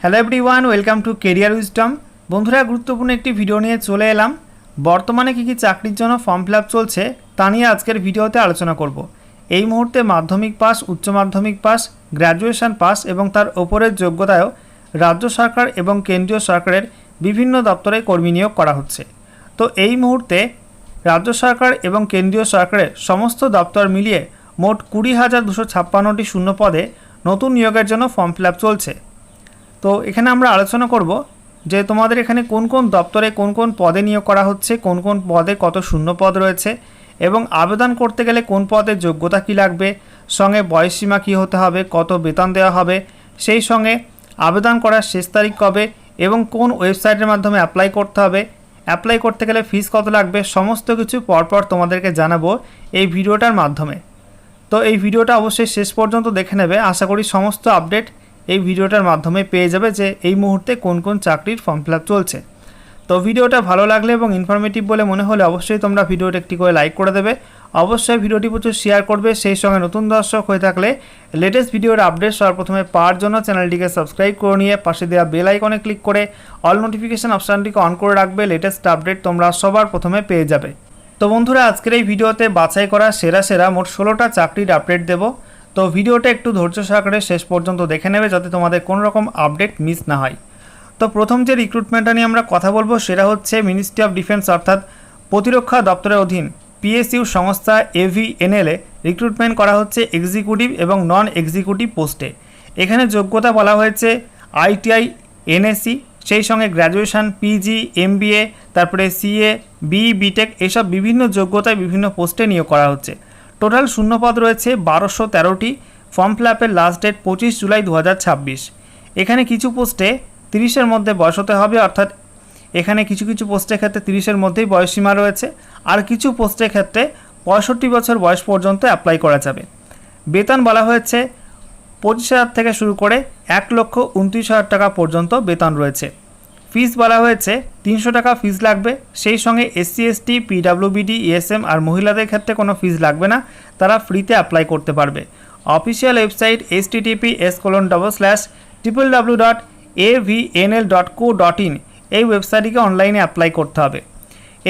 Hello everyone, welcome to career wisdom. বন্ধুরা, গুরুত্বপূর্ণ একটি ভিডিও নিয়ে চলে এলাম। বর্তমানে কী কী চাকরির জন্য ফর্ম ফিল আপ চলছে তা নিয়ে আজকের ভিডিওতে আলোচনা করব। এই মুহূর্তে মাধ্যমিক পাস, উচ্চ মাধ্যমিক পাস, গ্র্যাজুয়েশন পাস এবং তার ওপরের যোগ্যতায়ও রাজ্য সরকার এবং কেন্দ্রীয় সরকারের বিভিন্ন দপ্তরে কর্মী নিয়োগ করা হচ্ছে। তো এই মুহূর্তে রাজ্য সরকার এবং কেন্দ্রীয় সরকারের সমস্ত দপ্তর মিলিয়ে মোট 20,256টি শূন্য পদে নতুন নিয়োগের জন্য ফর্ম ফিল আপ চলছে। তো এখানে আমরা আলোচনা করব যে তোমাদের এখানে কোন কোন দপ্তরে কোন কোন পদে নিয়োগ করা হচ্ছে, কোন কোন পদে কত শূন্য পদ রয়েছে এবং আবেদন করতে গেলে কোন পদের যোগ্যতা কী লাগবে, সঙ্গে বয়সসীমা কী হতে হবে, কত বেতন দেওয়া হবে, সেই সঙ্গে আবেদন করার শেষ তারিখ কবে এবং কোন ওয়েবসাইটের মাধ্যমে অ্যাপ্লাই করতে হবে, অ্যাপ্লাই করতে গেলে ফিস কত লাগবে, সমস্ত কিছু পরপর তোমাদেরকে জানাবো এই ভিডিওটার মাধ্যমে। তো এই ভিডিওটা অবশ্যই শেষ পর্যন্ত দেখে নেবে। আশা করি সমস্ত আপডেট এই ভিডিওটার মাধ্যমে পেয়ে যাবে যে এই মুহূর্তে কোন কোন চাকরির ফর্ম ফিল আপ চলছে। তো ভিডিওটা ভালো লাগলে এবং ইনফরমেটিভ বলে মনে হলে অবশ্যই তোমরা ভিডিওটা একটি করে লাইক করে দেবে। অবশ্যই ভিডিওটি প্রচুর শেয়ার করবে। সেই সঙ্গে নতুন দর্শক হয়ে থাকলে লেটেস্ট ভিডিওর আপডেট সবার প্রথমে পাওয়ার জন্য চ্যানেলটিকে সাবস্ক্রাইব করে নিয়ে পাশে দেওয়া বেল আইকনে ক্লিক করে অল নোটিফিকেশান অপশানটিকে অন করে রাখবে। লেটেস্ট আপডেট তোমরা সবার প্রথমে পেয়ে যাবে। তো বন্ধুরা, আজকের এই ভিডিওতে বাছাই করা সেরা মোট 16টা চাকরির আপডেট দেব। তো ভিডিওটা একটু ধৈর্য সহকারে শেষ পর্যন্ত দেখে নেবে যাতে তোমাদের কোনো রকম আপডেট মিস না হয়। তো প্রথম যে রিক্রুটমেন্টটা নিয়ে আমরা কথা বলবো সেটা হচ্ছে মিনিস্ট্রি অফ ডিফেন্স অর্থাৎ প্রতিরক্ষা দপ্তরের অধীন পিএসইউ সংস্থা AVNL এ রিক্রুটমেন্ট করা হচ্ছে এক্সিকিউটিভ এবং নন এক্সিকিউটিভ পোস্টে। এখানে যোগ্যতা বলা হয়েছে ITI NSC, সেই সঙ্গে গ্র্যাজুয়েশন, PG, MBA, তারপরে CA, BE, BTech এইসব বিভিন্ন যোগ্যতায় বিভিন্ন পোস্টে নিয়োগ করা হচ্ছে। টোটাল শূন্যপদ রয়েছে 1213টি। ফর্ম ফিল আপের লাস্ট ডেট 25 জুলাই 2026। এখানে কিছু পোস্টে 30-এর মধ্যে বয়স হতে হবে, অর্থাৎ এখানে কিছু কিছু পোস্টের ক্ষেত্রে 30-এর মধ্যেই বয়সসীমা রয়েছে, আর কিছু পোস্টের ক্ষেত্রে 65 বছর বয়স পর্যন্ত অ্যাপ্লাই করা যাবে। বেতন বলা হয়েছে 25,000 থেকে শুরু করে 1,29,000 টাকা পর্যন্ত বেতন রয়েছে। ফিস বলা হয়েছে 300 টাকা ফিস লাগবে। সেই সঙ্গে SC ST PWBD ESM আর মহিলাদের ক্ষেত্রে কোনো ফিস লাগবে না, তারা ফ্রিতে অ্যাপ্লাই করতে পারবে। অফিসিয়াল ওয়েবসাইট https://www.avnl.co.in এই ওয়েবসাইটটিকে অনলাইনে অ্যাপ্লাই করতে হবে।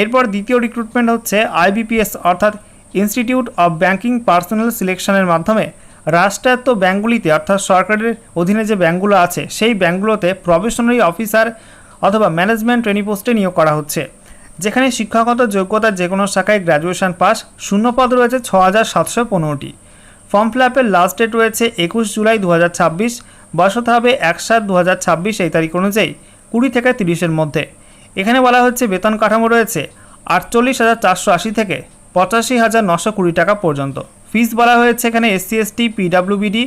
এরপর দ্বিতীয় রিক্রুটমেন্ট হচ্ছে IBPS অর্থাৎ ইনস্টিটিউট অফ ব্যাংকিং পার্সোনাল সিলেকশনের মাধ্যমে রাষ্ট্রায়ত্ত ব্যাঙ্কগুলিতে অর্থাৎ সরকারের অধীনে যে ব্যাঙ্কগুলো আছে সেই ব্যাঙ্কগুলোতে প্রফেশনারি অফিসার অথবা ম্যানেজমেন্ট ট্রেনি পোস্টে নিয়োগ করা হচ্ছে, যেখানে শিক্ষাগত যোগ্যতার যে কোনো শাখায় গ্র্যাজুয়েশন পাস। শূন্যপদ রয়েছে 6,715টি। ফর্ম ফিল আপের লাস্ট ডেট রয়েছে 21 জুলাই 2026। বয়স হতে হবে 1/7/2026 এই তারিখ অনুযায়ী 20 থেকে 30-এর মধ্যে। এখানে বলা হচ্ছে বেতন কাঠামো রয়েছে 48,480 থেকে 85,920 টাকা পর্যন্ত। ফিস বলা হয়েছে এখানে SC ST PWBD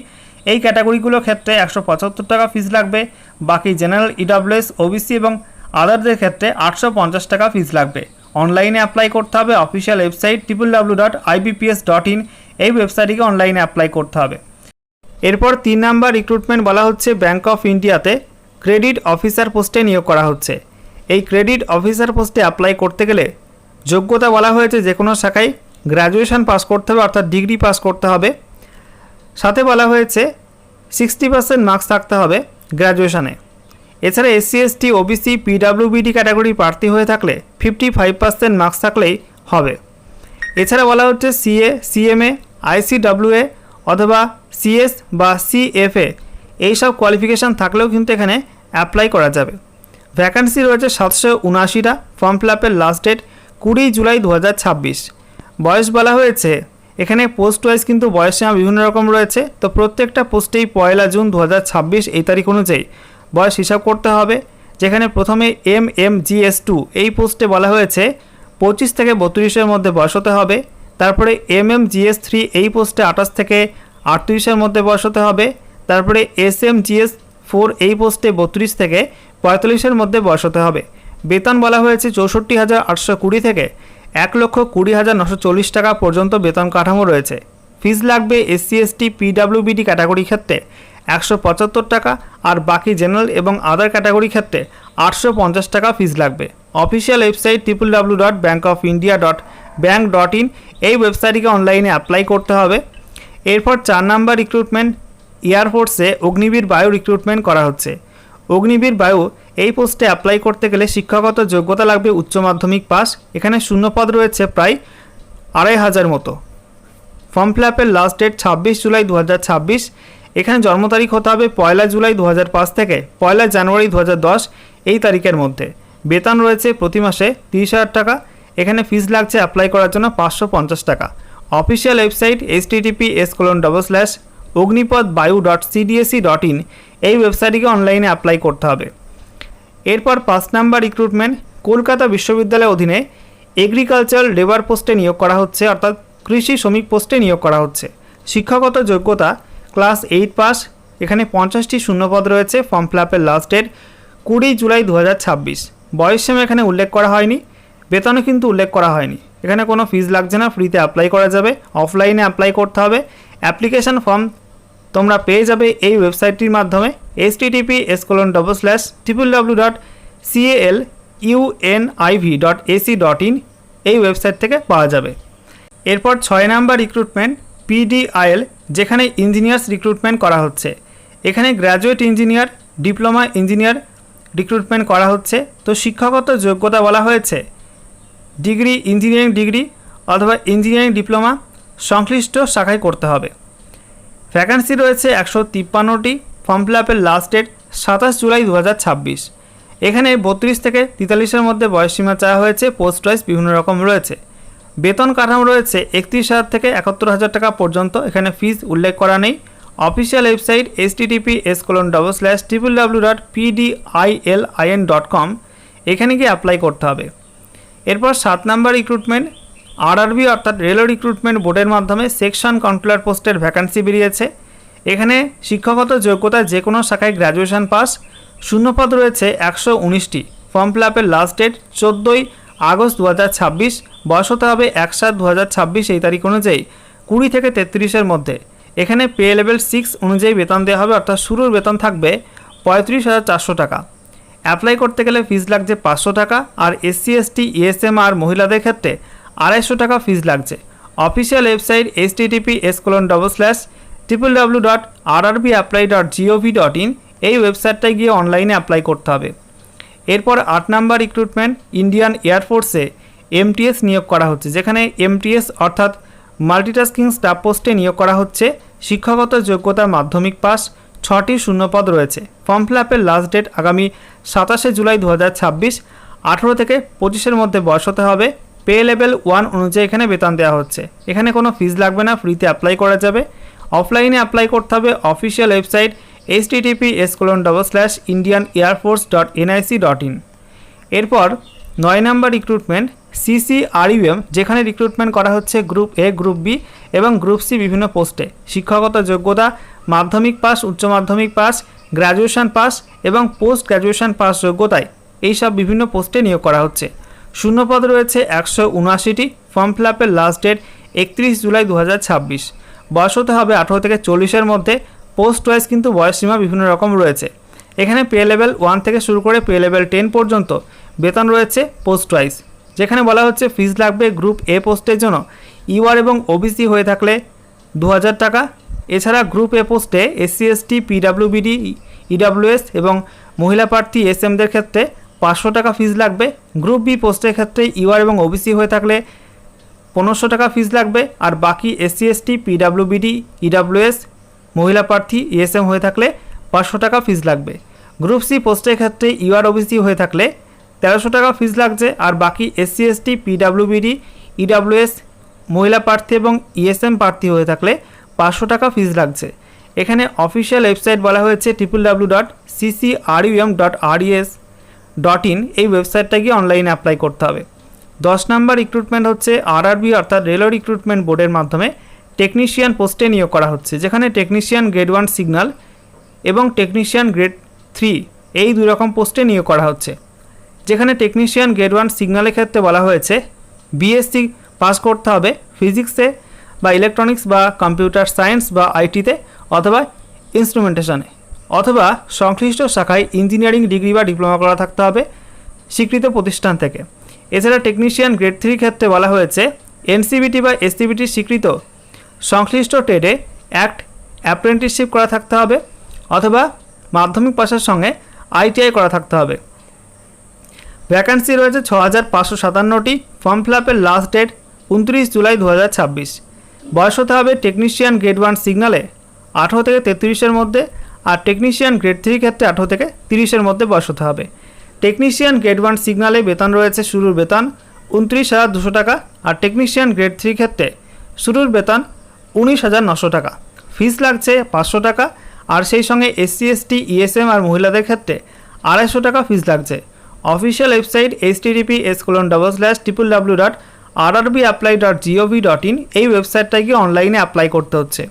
এই ক্যাটাগরিগুলোর ক্ষেত্রে 175 টাকা ফিস লাগবে। বাকি জেনারেল, EWS, OBC এবং আদারদের ক্ষেত্রে 850 টাকা ফিস লাগবে। অনলাইনে অ্যাপ্লাই করতে হবে। অফিসিয়াল ওয়েবসাইট www.ibps.in এই ওয়েবসাইটটিকে অনলাইনে অ্যাপ্লাই করতে হবে। এরপর 3 নাম্বার রিক্রুটমেন্ট বলা হচ্ছে ব্যাঙ্ক অফ ইন্ডিয়াতে ক্রেডিট অফিসার পোস্টে নিয়োগ করা হচ্ছে। এই ক্রেডিট অফিসার পোস্টে অ্যাপ্লাই করতে গেলে যোগ্যতা বলা হয়েছে যে কোনো শাখায় গ্র্যাজুয়েশন পাস করতে হবে, অর্থাৎ ডিগ্রি পাস করতে হবে। সাথে বলা হয়েছে 60% মার্কস থাকতে হবে গ্র্যাজুয়েশনে। এছাড়া SC ST OBC PWBD category প্রার্থী হয়ে থাকলে 55% মার্কস থাকলেই হবে। এছাড়া বলা হচ্ছে CA, CMA, ICWA অথবা CS বা CFA এইসব কোয়ালিফিকেশান থাকলেও কিন্তু এখানে অ্যাপ্লাই করা যাবে। ভ্যাকান্সি রয়েছে 779টা। ফর্ম ফিল আপের লাস্ট ডেট 20 জুলাই 2026। বয়স বলা হয়েছে এখানে পোস্ট ওয়াইজ কিন্তু বয়সসীমা বিভিন্ন রকম রয়েছে। তো প্রত্যেকটা পোস্টেই 1 জুন 2026 এই তারিখ অনুযায়ী বয়স হিসাব করতে হবে। যেখানে প্রথমে MMGS2 এই পোস্টে বলা হয়েছে 25 থেকে 32-এর মধ্যে বয়স হতে হবে। তারপরে MMGS3 এই পোস্টে 28 থেকে 38-এর মধ্যে বয়স হতে হবে। তারপরে SMGS4 এই পোস্টে 32 থেকে 45-এর মধ্যে বয়স হতে হবে। বেতন বলা হয়েছে 64,820 থেকে 1,20,940 টাকা পর্যন্ত বেতন কাঠামো রয়েছে। ফিস লাগবে SC ST PWBD ক্যাটাগরি ক্ষেত্রে 175 টাকা, আর বাকি জেনারেল এবং আদার ক্যাটাগরি ক্ষেত্রে 850 টাকা ফিস লাগবে। অফিসিয়াল ওয়েবসাইট www.bankofindia.bank.in এই ওয়েবসাইটটিকে অনলাইনে অ্যাপ্লাই করতে হবে। এরপর 4 নাম্বার রিক্রুটমেন্ট এয়ারফোর্সে অগ্নিবীর বায়ু রিক্রুটমেন্ট করা হচ্ছে। অগ্নিবীর বায়ু এই পোস্টে অ্যাপ্লাই করতে গেলে শিক্ষাগত যোগ্যতা লাগবে উচ্চ মাধ্যমিক পাস। এখানে শূন্যপদ রয়েছে প্রায় 2500 মতো। ফর্ম ফিল আপের লাস্ট ডেট 26 জুলাই 2026। এখানে জন্ম তারিখ হতে হবে 1 জুলাই 2005 থেকে 1 জানুয়ারি 2010 এই তারিখের মধ্যে। বেতন রয়েছে প্রতি মাসে 30,000 টাকা। এখানে ফিস লাগছে অ্যাপ্লাই করার জন্য 550 টাকা। অফিসিয়াল ওয়েবসাইট https://ognipodbayu.cdsc.in এই ওয়েবসাইটটিকে অনলাইনে অ্যাপ্লাই করতে হবে। এরপর 5 নাম্বার রিক্রুটমেন্ট কলকাতা বিশ্ববিদ্যালয়ের অধীনে এগ্রিকালচারাল লেবার পোস্টে নিয়োগ করা হচ্ছে, অর্থাৎ কৃষি শ্রমিক পোস্টে নিয়োগ করা হচ্ছে। শিক্ষাগত যোগ্যতা ক্লাস 8 পাস। এখানে 50টি শূন্যপদ রয়েছে। ফর্ম ফিল আপের লাস্ট ডেট 20 জুলাই 2026। বয়স সীমা এখানে উল্লেখ করা হয়নি, বেতনও কিন্তু উল্লেখ করা হয়নি। এখানে কোনো ফিস লাগছে না, ফ্রিতে অ্যাপ্লাই করা যাবে। অফলাইনে অ্যাপ্লাই করতে হবে। অ্যাপ্লিকেশন ফর্ম তোমরা পেয়ে যাবে এই ওয়েবসাইটটির মাধ্যমে https://www.caluniv.ac.in এই ওয়েবসাইট থেকে পাওয়া যাবে। এরপর 6 নাম্বার রিক্রুটমেন্ট PDIL, যেখানে ইঞ্জিনিয়ার্স রিক্রুটমেন্ট করা হচ্ছে। এখানে graduate engineer, diploma engineer recruitment করা হচ্ছে। তো শিক্ষাগত যোগ্যতা বলা হয়েছে ডিগ্রি, ইঞ্জিনিয়ারিং ডিগ্রি অথবা ইঞ্জিনিয়ারিং ডিপ্লোমা সংশ্লিষ্ট শাখায় করতে হবে। ভ্যাকান্সি রয়েছে 153টি। ফর্ম ফিল আপের লাস্ট ডেট 27 জুলাই 2026। এখানে 32 থেকে 43-এর মধ্যে বয়সসীমা চাওয়া হয়েছে। পোস্ট ওয়াইজ বিভিন্ন রকম রয়েছে। বেতন কাঠামো রয়েছে 31,000 থেকে 71,000 টাকা পর্যন্ত। এখানে ফিস উল্লেখ করা নেই। অফিসিয়াল ওয়েবসাইট https://www.pdilin.com এখানে গিয়ে অ্যাপ্লাই করতে হবে। এরপর 7 নাম্বার রিক্রুটমেন্ট RRB অর্থাৎ রেলওয়ে রিক্রুটমেন্ট বোর্ডের মাধ্যমে সেকশন কন্ট্রোলার পোস্টের ভ্যাকান্সি বেরিয়েছে। এখানে শিক্ষাগত যোগ্যতা যে কোনো শাখায় গ্র্যাজুয়েশন পাস। শূন্যপদ রয়েছে 119টি। ফর্ম ফিল আপের লাস্ট ডেট 14 আগস্ট 2026। বয়স হতে হবে 1/7/2026 এই তারিখ অনুযায়ী 20 থেকে 33-এর মধ্যে। এখানে পে লেভেল 6 অনুযায়ী বেতন দেওয়া হবে, অর্থাৎ শুরুর বেতন থাকবে 35,400 টাকা। অ্যাপ্লাই করতে গেলে ফিস লাগছে 500 টাকা। আর SC ST ESM আর মহিলাদের ক্ষেত্রে 250 টাকা ফিস লাগছে। অফিসিয়াল ওয়েবসাইট https://www.rrbapply.gov.in এই ওয়েবসাইটটায় গিয়ে অনলাইনে অ্যাপ্লাই করতে হবে। এরপর 8 নাম্বার রিক্রুটমেন্ট ইন্ডিয়ান এয়ারফোর্সে MTS নিয়োগ করা হচ্ছে, যেখানে MTS অর্থাৎ মাল্টিটাস্কিং স্টাফ পোস্টে নিয়োগ করা হচ্ছে। শিক্ষাগত যোগ্যতা মাধ্যমিক পাস। 6টি শূন্যপদ রয়েছে। ফর্ম ফিল আপের লাস্ট ডেট আগামী 27 জুলাই 2026। 18 থেকে 25-এর মধ্যে বয়স হতে হবে। পে লেভেল 1 অনুযায়ী এখানে বেতন দেওয়া হচ্ছে। এখানে কোনো ফিস লাগবে না, ফ্রিতে অ্যাপ্লাই করা যাবে। অফলাইনে অ্যাপ্লাই করতে হবে। Official website https://indianairforce.nic.in। এরপর 9 নাম্বার রিক্রুটমেন্ট CCRUM, যেখানে রিক্রুটমেন্ট করা হচ্ছে গ্রুপ A, গ্রুপ B এবং গ্রুপ C বিভিন্ন পোস্টে। শিক্ষাগত যোগ্যতা মাধ্যমিক পাস, উচ্চ মাধ্যমিক পাস, গ্র্যাজুয়েশন পাস এবং পোস্ট গ্র্যাজুয়েশন পাস যোগ্যতায় এইসব বিভিন্ন পোস্টে নিয়োগ করা হচ্ছে। শূন্যপদ রয়েছে 179টি। ফর্ম ফিল আপের লাস্ট ডেট 31 জুলাই 2026। বয়স হতে হবে 18 থেকে 40-এর মধ্যে। পোস্ট ওয়াইজ কিন্তু বয়সসীমা বিভিন্ন রকম রয়েছে। এখানে পে লেভেল 1 থেকে শুরু করে পে লেভেল 10 পর্যন্ত বেতন রয়েছে পোস্ট ওয়াইজ। যেখানে বলা হচ্ছে ফিস লাগবে গ্রুপ A পোস্টের জন্য UR এবং OBC হয়ে থাকলে 2000 টাকা। এছাড়া গ্রুপ A পোস্টে SC ST PWBD EWS এবং মহিলা প্রার্থী SMদের ক্ষেত্রে 500 টাকা ফিস লাগবে। গ্রুপ B পোস্টের ক্ষেত্রে UR এবং OBC হয়ে থাকলে 1500 টাকা ফিস লাগবে। আর বাকি SC ST PWBD EWS মহিলা প্রার্থী ESM হয়ে থাকলে 500 টাকা ফিস লাগবে। গ্রুপ C পোস্টের ক্ষেত্রে UR OBC হয়ে থাকলে 1300 টাকা ফিস লাগছে। আর বাকি SC ST PWBD EWS মহিলা প্রার্থী এবং ESM প্রার্থী হয়ে থাকলে 500 টাকা ফিস লাগছে। এখানে অফিসিয়াল ওয়েবসাইট বলা হয়েছে www.ccrum.res.in এই ওয়েবসাইটটা গিয়ে অনলাইনে অ্যাপ্লাই করতে হবে। 10 নাম্বার রিক্রুটমেন্ট হচ্ছে RRB অর্থাৎ রেলওয়ে রিক্রুটমেন্ট বোর্ডের মাধ্যমে টেকনিশিয়ান পোস্টে নিয়োগ করা হচ্ছে, যেখানে টেকনিশিয়ান গ্রেড 1 সিগন্যাল এবং টেকনিশিয়ান গ্রেড 3 এই দুই রকম পোস্টে নিয়োগ করা হচ্ছে। যেখানে টেকনিশিয়ান গ্রেড 1 সিগন্যালের ক্ষেত্রে বলা হয়েছে BSc পাস করতে হবে ফিজিক্সে বা ইলেকট্রনিক্স বা কম্পিউটার সায়েন্স বা আইটিতে অথবা ইনস্ট্রুমেন্টেশনে অথবা সংশ্লিষ্ট শাখায় ইঞ্জিনিয়ারিং ডিগ্রি বা ডিপ্লোমা করা থাকতে হবে স্বীকৃত প্রতিষ্ঠান থেকে। এছাড়া টেকনিশিয়ান গ্রেড 3 ক্ষেত্রে বলা হয়েছে NCVT বা SCVT স্বীকৃত সংশ্লিষ্ট ট্রেডে অ্যাপ্রেন্টিসশিপ করা থাকতে হবে অথবা মাধ্যমিক পাশের সঙ্গে ITI করা থাকতে হবে। ভ্যাকান্সি রয়েছে 6557টি। ফর্ম ফিল আপের লাস্ট ডেট 29 জুলাই 2026। বয়স হতে হবে টেকনিশিয়ান গ্রেড 1 সিগনালে 18 থেকে 33-এর মধ্যে, আর টেকনিশিয়ান গ্রেড 3 ক্ষেত্রে 18 থেকে 30-এর মধ্যে বয়স হতে হবে। টেকনিশিয়ান গ্রেড 1 সিগনালে বেতন রয়েছে শুরুর বেতন 29,200 টাকা, আর টেকনিশিয়ান গ্রেড 3 ক্ষেত্রে শুরুর বেতন 19,900 টাকা। ফিস লাগছে 500 টাকা, আর সেই সঙ্গে SC ST ESM আর মহিলাদের ক্ষেত্রে 250 টাকা ফিস লাগছে। অফিসিয়াল ওয়েবসাইট https://www.rrbapply.gov.in এই ওয়েবসাইটটায় গিয়ে অনলাইনে অ্যাপ্লাই করতে হচ্ছে।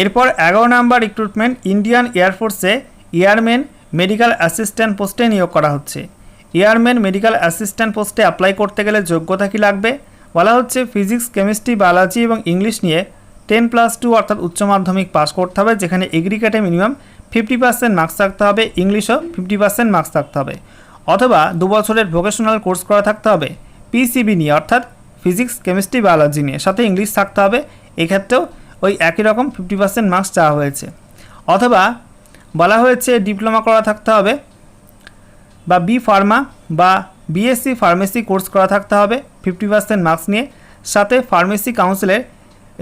এরপর 11 নম্বর রিক্রুটমেন্ট ইন্ডিয়ান এয়ারফোর্সে এয়ারম্যান মেডিকেল অ্যাসিস্ট্যান্ট পোস্টে নিয়োগ করা হচ্ছে। এয়ারম্যান মেডিকেল অ্যাসিস্ট্যান্ট পোস্টে অ্যাপ্লাই করতে গেলে যোগ্যতা কী লাগবে বলা হচ্ছে, ফিজিক্স, কেমিস্ট্রি, বায়োলজি এবং ইংলিশ নিয়ে 10+2 অর্থাৎ উচ্চ মাধ্যমিক পাস করতে হবে, যেখানে এগ্রিগেটে মিনিমাম 50% মার্কস থাকতে হবে, ইংলিশও 50% মার্কস থাকতে হবে, অথবা 2 বছরের ভোকেশনাল কোর্স করা থাকতে হবে PCB নিয়ে অর্থাৎ ফিজিক্স, কেমিস্ট্রি, বায়োলজি নিয়ে, সাথে ইংলিশ থাকতে হবে। এক্ষেত্রেও ওই একই রকম 50% মার্কস চাওয়া হয়েছে। অথবা বলা হয়েছে ডিপ্লোমা করা থাকতে হবে বা বি ফার্মা বা BSc ফার্মেসি কোর্স করা থাকতে হবে 50% মার্কস নিয়ে, সাথে ফার্মেসি কাউন্সিলের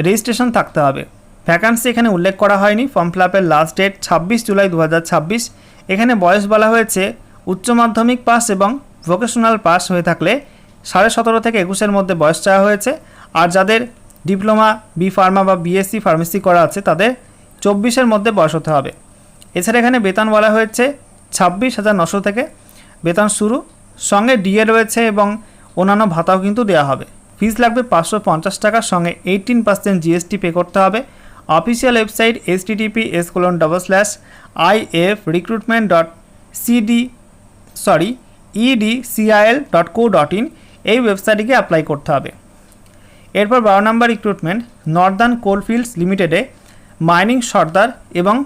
রেজিস্ট্রেশন থাকতে হবে। ভ্যাকান্সি এখানে উল্লেখ করা হয়নি। ফর্ম ফিল আপের লাস্ট ডেট 26 জুলাই 2026। এখানে বয়স বলা হয়েছে উচ্চ মাধ্যমিক পাস এবং ভোকেশনাল পাস হয়ে থাকলে 17.5 থেকে 21-এর মধ্যে বয়স চাওয়া হয়েছে, আর যাদের ডিপ্লোমা, বি ফার্মা বা BSc ফার্মেসি করা আছে তাদের 24-এর মধ্যে বয়স হতে হবে। এছাড়া এখানে বেতন বলা হয়েছে 26,900 থেকে বেতন শুরু, সঙ্গে DA রয়েছে এবং অন্যান্য ভাতাও কিন্তু দেওয়া হবে। ফিস লাগবে 550 টাকার সঙ্গে 18% GST পে করতে হবে। অফিসিয়াল ওয়েবসাইট https://ifrecruitment.edcil.co.in এই ওয়েবসাইটে অ্যাপ্লাই করতে হবে। এরপর 12 নম্বর রিক্রুটমেন্ট নর্দার্ন কোলফিল্ডস লিমিটেডে মাইনিং সর্দার এবং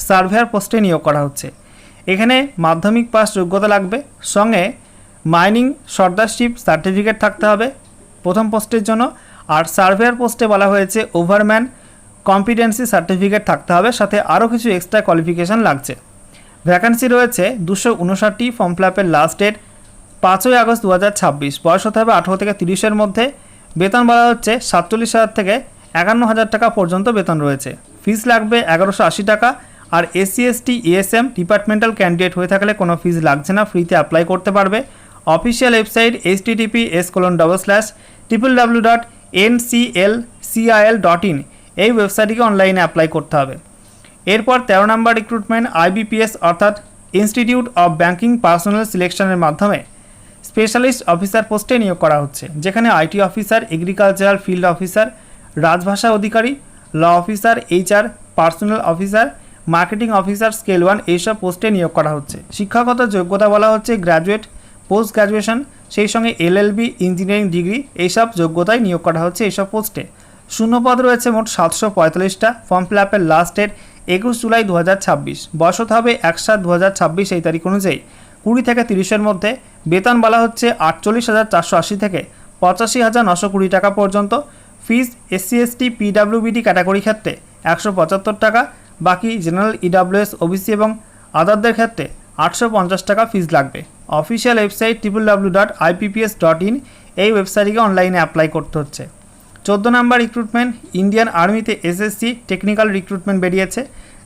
সার্ভেয়ার পোস্টে নিয়োগ করা হচ্ছে। এখানে মাধ্যমিক পাস যোগ্যতা লাগবে, সঙ্গে মাইনিং সর্দারশিপ সার্টিফিকেট থাকতে হবে প্রথম পোস্টের জন্য, আর সার্ভেয়ার পোস্টে বলা হয়েছে ওভারম্যান কম্পিটেন্সি সার্টিফিকেট থাকতে হবে, সাথে আরও কিছু এক্সট্রা কোয়ালিফিকেশান লাগছে। ভ্যাকান্সি রয়েছে 259টি। ফর্ম ফিল আপের লাস্ট ডেট 5 আগস্ট 2026। বয়স হতে হবে 18 থেকে 30-এর মধ্যে। বেতন বলা হচ্ছে 47,000 থেকে 51,000 টাকা পর্যন্ত বেতন রয়েছে। ফিস লাগবে 1180 টাকা, আর SC ST ESM departmental candidate হয়ে থাকলে কোনো ফিস লাগছে না, ফ্রিতে অ্যাপ্লাই করতে পারবে। অফিসিয়াল ওয়েবসাইট https://www.nclcil.in এই ওয়েবসাইটটিকে অনলাইনে অ্যাপ্লাই করতে হবে। এরপর 13 নম্বর রিক্রুটমেন্ট IBPS অর্থাৎ ইনস্টিটিউট অফ ব্যাংকিং পার্সোনাল সিলেকশনের মাধ্যমে স্পেশালিস্ট অফিসার পোস্টে নিয়োগ করা হচ্ছে, যেখানে IT officer, agricultural field officer, রাজভাষা অধিকারী, law officer, HR, personal officer, marketing officer scale 1 এইসব পোস্টে নিয়োগ করা হচ্ছে। শিক্ষাগত যোগ্যতা বলা হচ্ছে গ্র্যাজুয়েট, পোস্ট গ্র্যাজুয়েশন, সেই সঙ্গে LLB, ইঞ্জিনিয়ারিং ডিগ্রি এইসব যোগ্যতায় নিয়োগ করা হচ্ছে এইসব পোস্টে। শূন্যপদ রয়েছে মোট 745টা। ফর্ম ফিল আপের লাস্ট ডেট 21 জুলাই 2026। বয়স হতে হবে 1/7/2026 এই তারিখ অনুযায়ী 20 থেকে 30-এর মধ্যে। বেতন বলা হচ্ছে 48,480 থেকে 85,920 টাকা পর্যন্ত। ফিস SC ST PWBD ক্যাটাগরি ক্ষেত্রে 175 টাকা, বাকি জেনারেল EWS OBC এবং আদারদের ক্ষেত্রে 850 টাকা ফিস লাগবে। অফিসিয়াল ওয়েবসাইট www.ipps.in এই ওয়েবসাইটে অনলাইনে অ্যাপ্লাই করতে হচ্ছে। 14 নম্বর রিক্রুটমেন্ট ইন্ডিয়ান আর্মিতে SSC টেকনিক্যাল রিক্রুটমেন্ট বেরিয়েছে,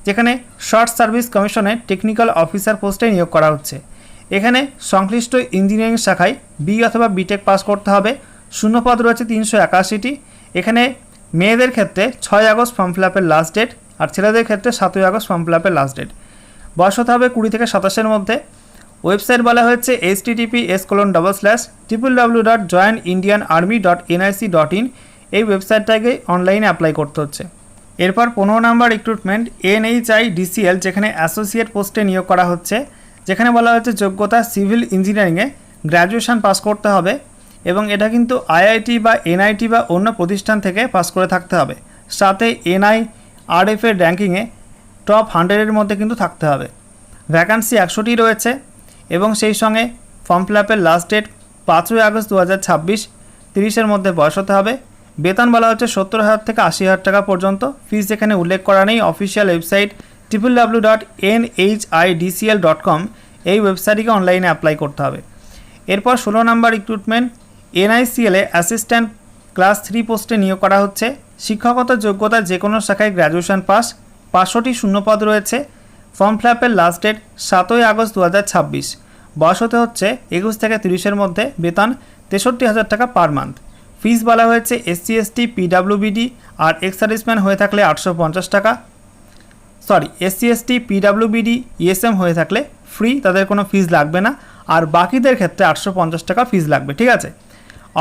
যেখানে শর্ট সার্ভিস কমিশনে টেকনিক্যাল অফিসার পোস্টে নিয়োগ করা হচ্ছে। এখানে সংশ্লিষ্ট ইঞ্জিনিয়ারিং শাখায় BE অথবা BTech পাস করতে হবে। শূন্যপদ রয়েছে 381টি। এখানে মেয়েদের ক্ষেত্রে 6 আগস্ট ফর্ম ফিল আপের লাস্ট ডেট, আর ছেলেদের ক্ষেত্রে 7 আগস্ট ফর্ম ফিল আপের লাস্ট ডেট। বয়স হতে হবে 20 থেকে 27-এর মধ্যে। ওয়েবসাইট বলা হচ্ছে https://www.joinindianarmy.nic.in এই ওয়েবসাইটটাকে অনলাইনে অ্যাপ্লাই করতে হচ্ছে। এরপর 15 নম্বর রিক্রুটমেন্ট NHIDCL, যেখানে অ্যাসোসিয়েট পোস্টে নিয়োগ করা হচ্ছে, যেখানে বলা হচ্ছে যোগ্যতা সিভিল ইঞ্জিনিয়ারিংয়ে গ্র্যাজুয়েশন পাস করতে হবে এবং এটা কিন্তু IIT বা NIT বা অন্য প্রতিষ্ঠান থেকে পাস করে থাকতে হবে, সাথে NIRF এর র্যাঙ্কিংয়ে টপ 100-এর মধ্যে কিন্তু থাকতে হবে। ভ্যাকান্সি 100টি রয়েছে এবং সেই সঙ্গে ফর্ম ফিল আপের লাস্ট ডেট 5 আগস্ট 2026। 30-এর মধ্যে বয়স হতে হবে। বেতন বলা হচ্ছে 70,000 থেকে 80,000 টাকা পর্যন্ত। ফিস এখানে উল্লেখ করা নেই। অফিসিয়াল ওয়েবসাইট www.nhidcl.com এই ওয়েবসাইটে অনলাইনে অ্যাপ্লাই করতে হবে। এরপর 16 নম্বর রিক্রুটমেন্ট, NICL-এ অ্যাসিস্ট্যান্ট ক্লাস 3 পোস্টে নিয়োগ করা হচ্ছে। শিক্ষাগত যোগ্যতা যে কোনো শাখায় গ্র্যাজুয়েশন পাস, 500টি শূন্যপদ রয়েছে। ফর্ম ফিল আপের লাস্ট ডেট 7ই আগস্ট 2026। বয়স হতে হচ্ছে 21 থেকে 30-এর মধ্যে। বেতন 63,000 টাকা পার মান্থ। ফিস বলা হয়েছে SC ST PWBD আর এক্স সার্ভিসম্যান হয়ে থাকলে 850 টাকা। SC ST PWBD ESM হয়ে থাকলে ফ্রি, তাদের কোনো ফিস লাগবে না। আর বাকিদের ক্ষেত্রে 850 টাকা ফিস লাগবে, ঠিক আছে।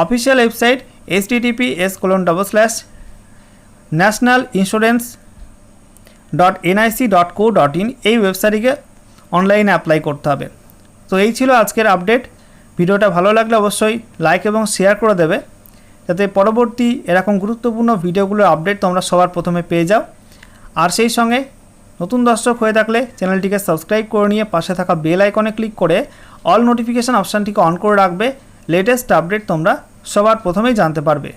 অফিসিয়াল ওয়েবসাইট https://nationalinsurance.nic.co.in, এই ওয়েবসাইটে অনলাইনে অ্যাপ্লাই করতে হবে। তো এই ছিল আজকের আপডেট। ভিডিওটা ভালো লাগলে অবশ্যই লাইক এবং শেয়ার করে দেবে, যাতে পরবর্তী এরকম গুরুত্বপূর্ণ ভিডিওগুলোর আপডেট তোমরা সবার প্রথমে পেয়ে যাও। আর সেই সঙ্গে নতুন দর্শক হয়ে থাকলে চ্যানেলটিকে সাবস্ক্রাইব করে নিয়ে পাশে থাকা বেল আইকনে ক্লিক করে অল নোটিফিকেশান অপশানটিকে অন করে রাখবে। লেটেস্ট আপডেট তোমরা সবার প্রথমেই জানতে পারবে।